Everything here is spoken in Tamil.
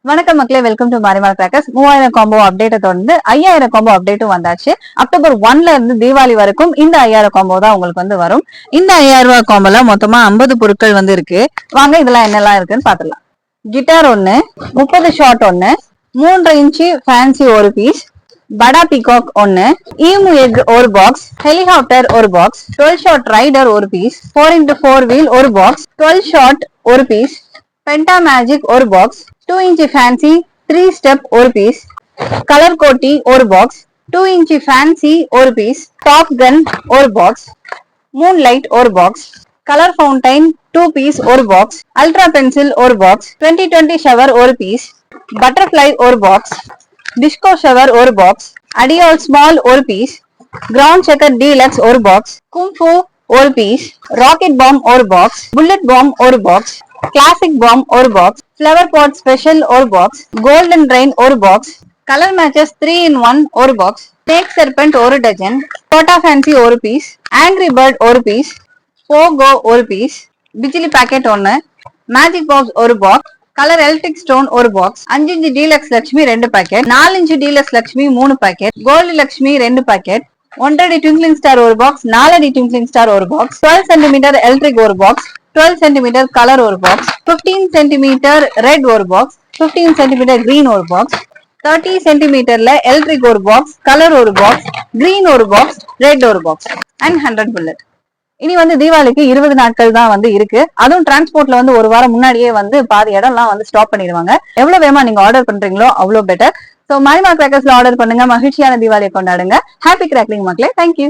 வணக்கம் மக்களே, வெல்கம் டு மாரிமால் கிராக்கர்ஸ். 3000 காம்போ அப்டேட்டை தொடர்ந்து 5000 காம்போ அப்டேட்டும் வந்தாச்சு. அக்டோபர் 1ல இருந்து தீபாவளி வரைக்கும் இந்த 5000 காம்போ தான் உங்களுக்கு வந்து வரும். இந்த 5000 ரூபாய் காம்போல மொத்தமா 50 பொருட்கள் வந்து இருக்கு. வாங்க இதெல்லாம் என்னெல்லாம் இருக்குன்னு பாத்துலாம். கிட்டார் 1, 30 ஷாட் 1, 3 இன்ச்சு ஃபேன்சி ஒரு பீஸ், படா பீகாக் 1, ஈமு எக் ஒரு பாக்ஸ், ஹெலிகாப்டர் ஒரு பாக்ஸ், 12 ஷாட் ரைடர் ஒரு பீஸ், 4x4 வீல் ஒரு பாக்ஸ், 12 ஷாட் ஒரு பீஸ், பென்டா மேஜிக் ஒரு பாக்ஸ், 2 இன்ச் ஃபேன்சி 3 ஸ்டெப் ஒரு பீஸ், கலர் கோட்டி ஒரு பாக்ஸ், 2 இன்ச் ஃபேன்சி ஒரு பீஸ், டாப் கன் ஒரு பாக்ஸ், மூன் லைட் ஒரு பாக்ஸ், கலர் ஃபவுண்டைன் 2 பீஸ் ஒரு பாக்ஸ், அல்ட்ரா பென்சில் ஒரு பாக்ஸ், 2020 ஷவர் ஒரு பீஸ், பட்டர்ஃப்ளை ஒரு பாக்ஸ், டிஸ்கோ ஷவர் ஒரு பாக்ஸ், அடியால் ஸ்மால் ஒரு பீஸ், கிரவுண்ட் செக்கர் டீலக்ஸ் ஒரு பாக்ஸ், குங்ஃபூ ஒரு பீஸ், ராக்கெட் பாம் ஒரு பாக்ஸ், புல்லட் பாம் ஒரு பாக்ஸ், கிளாசிக் பாம் ஒரு பாக்ஸ், ஃப்ளவர் பாட் ஸ்பெஷல் ஒரு பாக்ஸ், கோல்டன் ரெயின் ஒரு பாக்ஸ், கலர் மேட்சஸ் 3-in-1 ஒரு பாக்ஸ், ஸ்னேக் சர்பென்ட் ஒரு டஜன், கோட்டா ஃபேன்சி ஒரு பீஸ், ஆங்கிரி பேர்ட் ஒரு பீஸ், போகோ ஒரு பீஸ், பிஜிலி பாக்கெட் 1, மேஜிக் பாக்ஸ் ஒரு பாக்ஸ், கலர் எலக்ட்ரிக் ஸ்டோன் ஒரு box, 5 inch deluxe Lakshmi 2 packet, 4 inch deluxe Lakshmi 3 packet, gold Lakshmi 2 packet, 1.5 twinkling star ஒரு பாக்ஸ், 4 ட்விங்க்லிங் ஸ்டார் ஒரு பாக்ஸ், 12 சென்டிமீட்டர் எலக்ட்ரிக் ஒரு பாக்ஸ், 12 சென்டிமீட்டர் கலர் ஒரு பாக்ஸ், 15 சென்டிமீட்டர் ரெட் ஒரு பாக்ஸ், 15 சென்டிமீட்டர் கிரீன் ஒரு பாக்ஸ், 30 சென்டிமீட்டர்ல எலக்ட்ரிக் ஒரு பாக்ஸ், கலர் ஒரு பாக்ஸ், கிரீன் ஒரு பாக்ஸ், ரெட் ஒரு பாக்ஸ் அண்ட் 100 புல்லட். இனி வந்து தீபாவளிக்கு 20 நாட்கள் தான் வந்து இருக்கு. அதுவும் டிரான்ஸ்போர்ட்ல வந்து ஒரு வாரம் முன்னாடியே வந்து பாதி இடம்லாம் வந்து ஸ்டாப் பண்ணிடுவாங்க. எவ்வளவு வேகமா நீங்க ஆர்டர் பண்றீங்களோ அவ்வளவு பெட்டர். சோ மாரிமால் கிராக்கர்ஸ்ல ஆர்டர் பண்ணுங்க, மகிழ்ச்சியான தீபாவளியை கொண்டாடுங்க. ஹாப்பி கிராக்லிங் மக்களே. தேங்க்யூ.